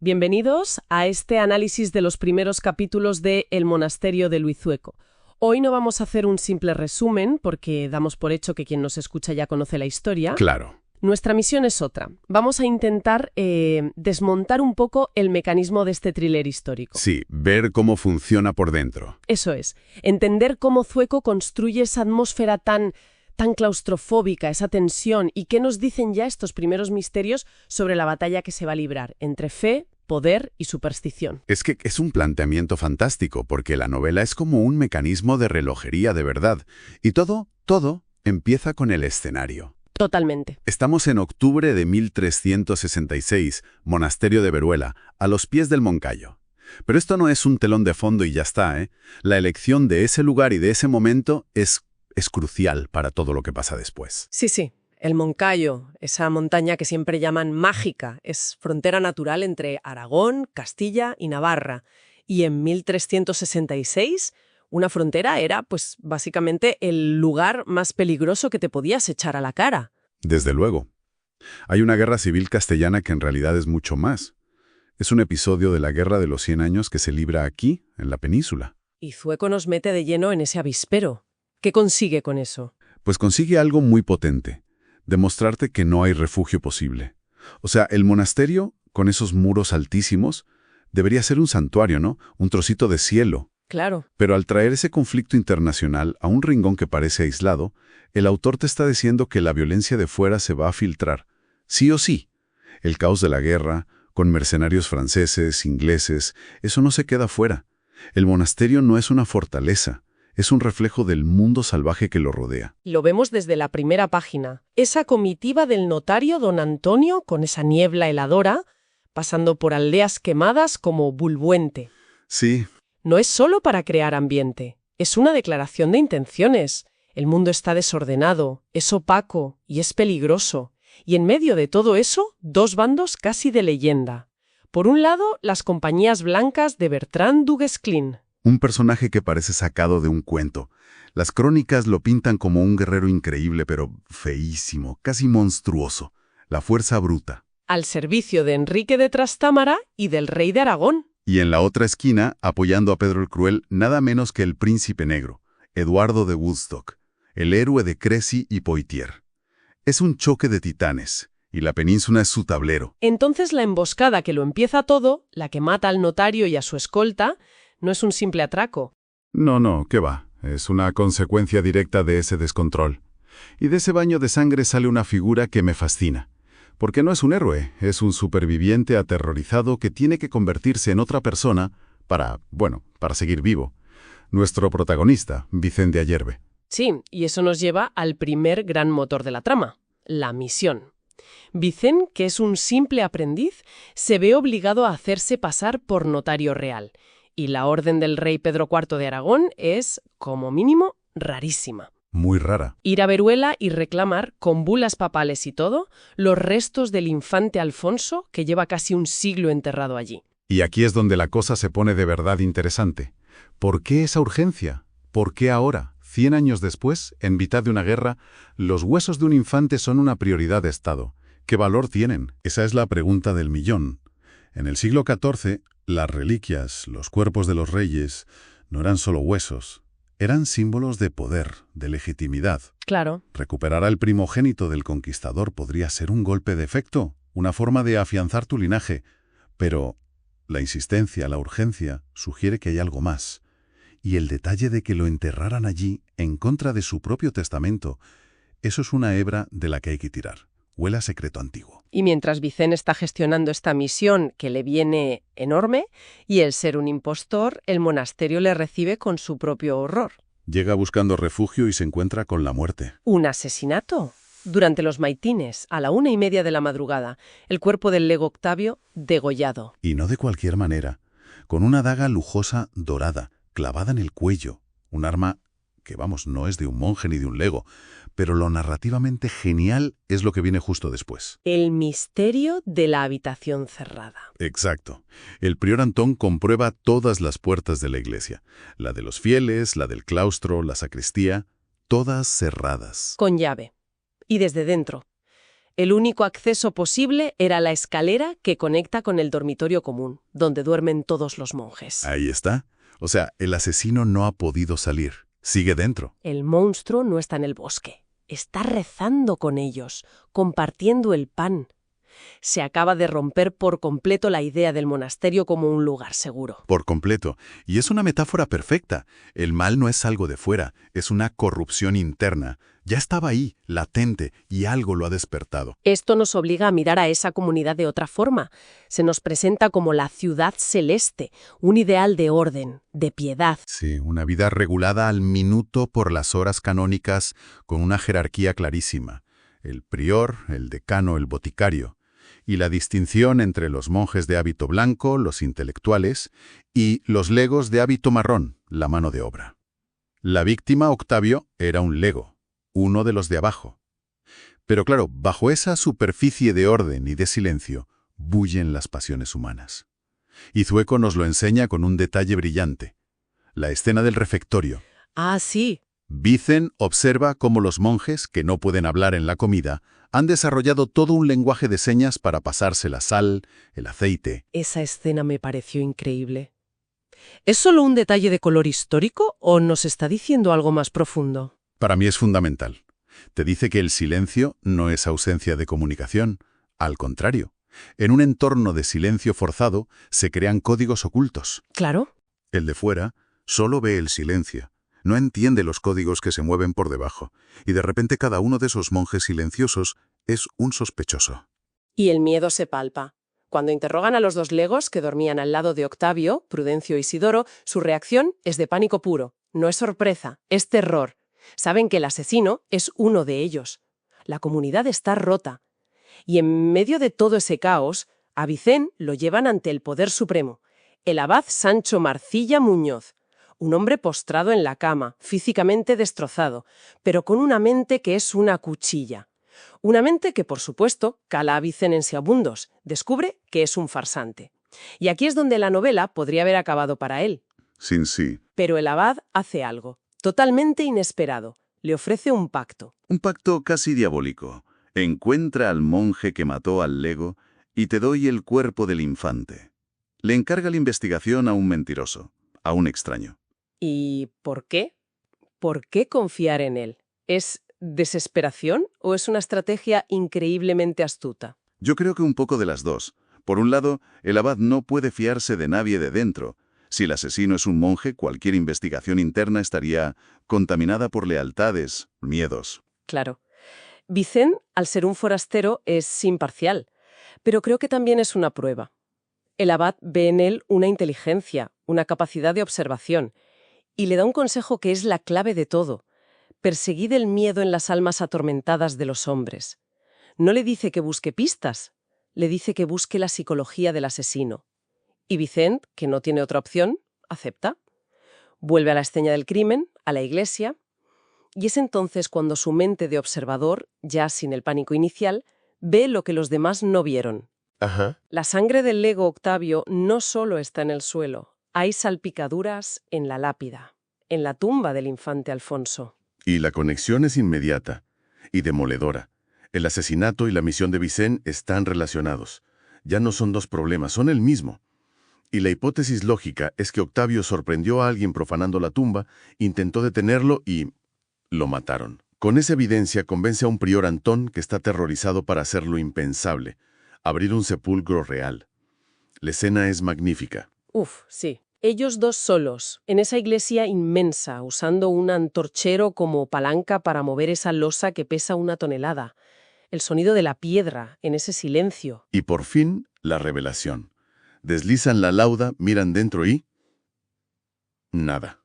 Bienvenidos a este análisis de los primeros capítulos de El monasterio de Luizueco. Hoy no vamos a hacer un simple resumen, porque damos por hecho que quien nos escucha ya conoce la historia. Claro. Nuestra misión es otra. Vamos a intentar desmontar un poco el mecanismo de este thriller histórico. Sí, ver cómo funciona por dentro. Eso es. Entender cómo Zueco construye esa atmósfera tan claustrofóbica, esa tensión, y qué nos dicen ya estos primeros misterios sobre la batalla que se va a librar entre fe, poder y superstición. Es que es un planteamiento fantástico, porque la novela es como un mecanismo de relojería de verdad. Y todo empieza con el escenario. Totalmente. Estamos en octubre de 1366, monasterio de Veruela, a los pies del Moncayo. Pero esto no es un telón de fondo y ya está, ¿eh? La elección de ese lugar y de ese momento es crucial para todo lo que pasa después. Sí. El Moncayo, esa montaña que siempre llaman mágica, es frontera natural entre Aragón, Castilla y Navarra. Y en 1366, una frontera era, pues, básicamente el lugar más peligroso que te podías echar a la cara. Desde luego. Hay una guerra civil castellana que en realidad es mucho más. Es un episodio de la Guerra de los 100 años que se libra aquí, en la península. Y Zueco nos mete de lleno en ese avispero. ¿Qué consigue con eso? Pues consigue algo muy potente. Demostrarte que no hay refugio posible. O sea, el monasterio, con esos muros altísimos, debería ser un santuario, ¿no? Un trocito de cielo. Claro. Pero al traer ese conflicto internacional a un rincón que parece aislado, el autor te está diciendo que la violencia de fuera se va a filtrar. Sí o sí. El caos de la guerra, con mercenarios franceses, ingleses, eso no se queda fuera. El monasterio no es una fortaleza. Es un reflejo del mundo salvaje que lo rodea. Lo vemos desde la primera página. Esa comitiva del notario don Antonio, con esa niebla heladora, pasando por aldeas quemadas como Bulbuente. Sí. No es solo para crear ambiente, es una declaración de intenciones. El mundo está desordenado, es opaco y es peligroso. Y en medio de todo eso, dos bandos casi de leyenda. Por un lado, las compañías blancas de Bertrand du Guesclin. Un personaje que parece sacado de un cuento. Las crónicas lo pintan como un guerrero increíble, pero feísimo, casi monstruoso. La fuerza bruta. Al servicio de Enrique de Trastámara y del rey de Aragón. Y en la otra esquina, apoyando a Pedro el Cruel, nada menos que el príncipe negro, Eduardo de Woodstock, el héroe de Crécy y Poitiers. Es un choque de titanes, y la península es su tablero. Entonces la emboscada que lo empieza todo, la que mata al notario y a su escolta, no es un simple atraco. No, ¿qué va? Es una consecuencia directa de ese descontrol. Y de ese baño de sangre sale una figura que me fascina. Porque no es un héroe, es un superviviente aterrorizado que tiene que convertirse en otra persona para seguir vivo. Nuestro protagonista, Vicente Ayerbe. Sí, y eso nos lleva al primer gran motor de la trama, la misión. Vicente, que es un simple aprendiz, se ve obligado a hacerse pasar por notario real. Y la orden del rey Pedro IV de Aragón es, como mínimo, rarísima. Muy rara. Ir a Veruela y reclamar, con bulas papales y todo, los restos del infante Alfonso, que lleva casi un siglo enterrado allí. Y aquí es donde la cosa se pone de verdad interesante. ¿Por qué esa urgencia? ¿Por qué ahora, 100 años después, en mitad de una guerra, los huesos de un infante son una prioridad de Estado? ¿Qué valor tienen? Esa es la pregunta del millón. En el siglo XIV, las reliquias, los cuerpos de los reyes, no eran solo huesos. Eran símbolos de poder, de legitimidad. Claro. Recuperar al primogénito del conquistador podría ser un golpe de efecto, una forma de afianzar tu linaje. Pero la insistencia, la urgencia, sugiere que hay algo más. Y el detalle de que lo enterraran allí, en contra de su propio testamento, eso es una hebra de la que hay que tirar. Huele a secreto antiguo. Y mientras Vicente está gestionando esta misión que le viene enorme, y el ser un impostor, el monasterio le recibe con su propio horror. Llega buscando refugio y se encuentra con la muerte. ¿Un asesinato? Durante los maitines, a la 1:30 de la madrugada, el cuerpo del lego Octavio degollado. Y no de cualquier manera, con una daga lujosa dorada, clavada en el cuello, un arma que, no es de un monje ni de un lego, pero lo narrativamente genial es lo que viene justo después. El misterio de la habitación cerrada. Exacto. El prior Antón comprueba todas las puertas de la iglesia, la de los fieles, la del claustro, la sacristía, todas cerradas. Con llave. Y desde dentro. El único acceso posible era la escalera que conecta con el dormitorio común, donde duermen todos los monjes. Ahí está. O sea, el asesino no ha podido salir. Sigue dentro. El monstruo no está en el bosque. Está rezando con ellos, compartiendo el pan. Se acaba de romper por completo la idea del monasterio como un lugar seguro. Por completo. Y es una metáfora perfecta. El mal no es algo de fuera, es una corrupción interna. Ya estaba ahí, latente, y algo lo ha despertado. Esto nos obliga a mirar a esa comunidad de otra forma. Se nos presenta como la ciudad celeste, un ideal de orden, de piedad. Sí, una vida regulada al minuto por las horas canónicas, con una jerarquía clarísima. El prior, el decano, el boticario. Y la distinción entre los monjes de hábito blanco, los intelectuales, y los legos de hábito marrón, la mano de obra. La víctima, Octavio, era un lego, uno de los de abajo. Pero claro, bajo esa superficie de orden y de silencio, bullen las pasiones humanas. Y Zueco nos lo enseña con un detalle brillante. La escena del refectorio. Ah, sí. Vicen observa cómo los monjes, que no pueden hablar en la comida, han desarrollado todo un lenguaje de señas para pasarse la sal, el aceite. Esa escena me pareció increíble. ¿Es solo un detalle de color histórico o nos está diciendo algo más profundo? Para mí es fundamental. Te dice que el silencio no es ausencia de comunicación. Al contrario, en un entorno de silencio forzado se crean códigos ocultos. Claro. El de fuera solo ve el silencio. No entiende los códigos que se mueven por debajo, y de repente cada uno de esos monjes silenciosos es un sospechoso. Y el miedo se palpa. Cuando interrogan a los dos legos que dormían al lado de Octavio, Prudencio e Isidoro, su reacción es de pánico puro. No es sorpresa, es terror. Saben que el asesino es uno de ellos. La comunidad está rota. Y en medio de todo ese caos, a Vicén lo llevan ante el poder supremo, el abad Sancho Marcilla Muñoz. Un hombre postrado en la cama, físicamente destrozado, pero con una mente que es una cuchilla. Una mente que, por supuesto, cala a Vicén en segundos, descubre que es un farsante. Y aquí es donde la novela podría haber acabado para él. Sí. Pero el abad hace algo, totalmente inesperado. Le ofrece un pacto. Un pacto casi diabólico. Encuentra al monje que mató al lego y te doy el cuerpo del infante. Le encarga la investigación a un mentiroso, a un extraño. ¿Y por qué? ¿Por qué confiar en él? ¿Es desesperación o es una estrategia increíblemente astuta? Yo creo que un poco de las dos. Por un lado, el abad no puede fiarse de nadie de dentro. Si el asesino es un monje, cualquier investigación interna estaría contaminada por lealtades, miedos. Claro. Vicén, al ser un forastero, es imparcial, pero creo que también es una prueba. El abad ve en él una inteligencia, una capacidad de observación, y le da un consejo que es la clave de todo. Perseguid el miedo en las almas atormentadas de los hombres. No le dice que busque pistas, le dice que busque la psicología del asesino. Y Vicent, que no tiene otra opción, acepta. Vuelve a la escena del crimen, a la iglesia, y es entonces cuando su mente de observador, ya sin el pánico inicial, ve lo que los demás no vieron. La sangre del lego Octavio no solo está en el suelo, hay salpicaduras en la lápida, en la tumba del infante Alfonso. Y la conexión es inmediata y demoledora. El asesinato y la misión de Vicén están relacionados. Ya no son dos problemas, son el mismo. Y la hipótesis lógica es que Octavio sorprendió a alguien profanando la tumba, intentó detenerlo y lo mataron. Con esa evidencia convence a un prior Antón que está aterrorizado para hacer lo impensable, abrir un sepulcro real. La escena es magnífica. Sí. Ellos dos solos, en esa iglesia inmensa, usando un antorchero como palanca para mover esa losa que pesa 1 tonelada. El sonido de la piedra, en ese silencio. Y por fin, la revelación. Deslizan la lauda, miran dentro y... nada.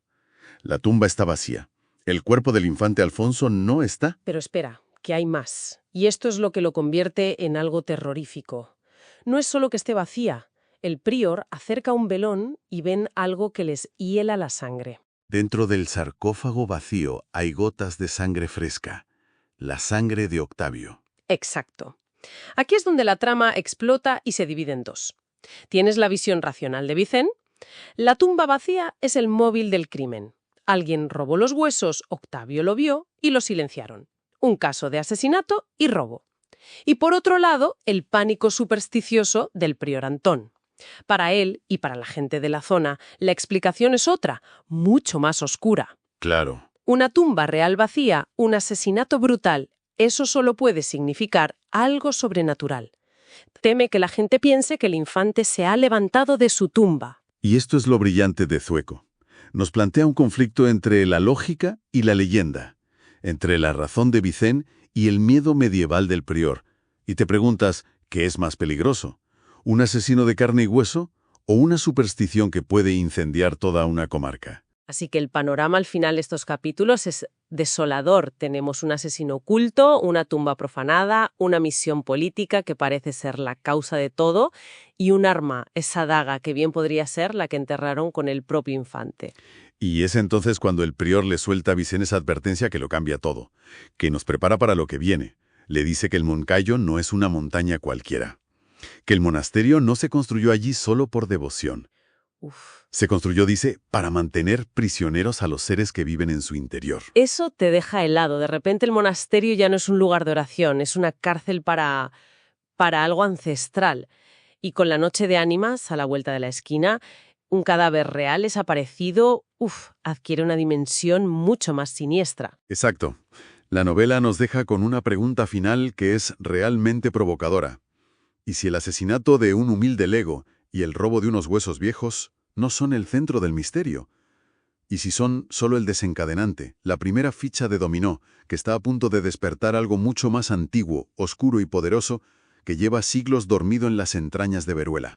La tumba está vacía. El cuerpo del infante Alfonso no está. Pero espera, que hay más. Y esto es lo que lo convierte en algo terrorífico. No es solo que esté vacía. El prior acerca un velón y ven algo que les hiela la sangre. Dentro del sarcófago vacío hay gotas de sangre fresca. La sangre de Octavio. Exacto. Aquí es donde la trama explota y se divide en dos. Tienes la visión racional de Vicén. La tumba vacía es el móvil del crimen. Alguien robó los huesos, Octavio lo vio y lo silenciaron. Un caso de asesinato y robo. Y por otro lado, el pánico supersticioso del prior Antón. Para él y para la gente de la zona, la explicación es otra, mucho más oscura. Claro. Una tumba real vacía, un asesinato brutal, eso solo puede significar algo sobrenatural. Teme que la gente piense que el infante se ha levantado de su tumba. Y esto es lo brillante de Zueco. Nos plantea un conflicto entre la lógica y la leyenda, entre la razón de Vicén y el miedo medieval del prior. Y te preguntas, ¿qué es más peligroso? ¿Un asesino de carne y hueso o una superstición que puede incendiar toda una comarca? Así que el panorama al final de estos capítulos es desolador. Tenemos un asesino oculto, una tumba profanada, una misión política que parece ser la causa de todo y un arma, esa daga que bien podría ser la que enterraron con el propio infante. Y es entonces cuando el prior le suelta a Vicén esa advertencia que lo cambia todo, que nos prepara para lo que viene. Le dice que el Moncayo no es una montaña cualquiera, que el monasterio no se construyó allí solo por devoción. Se construyó, dice, para mantener prisioneros a los seres que viven en su interior. Eso te deja helado. De repente el monasterio ya no es un lugar de oración, es una cárcel para algo ancestral. Y con la noche de ánimas, a la vuelta de la esquina, un cadáver real es aparecido, adquiere una dimensión mucho más siniestra. Exacto. La novela nos deja con una pregunta final que es realmente provocadora. ¿Y si el asesinato de un humilde lego y el robo de unos huesos viejos no son el centro del misterio? ¿Y si son solo el desencadenante, la primera ficha de dominó, que está a punto de despertar algo mucho más antiguo, oscuro y poderoso, que lleva siglos dormido en las entrañas de Veruela?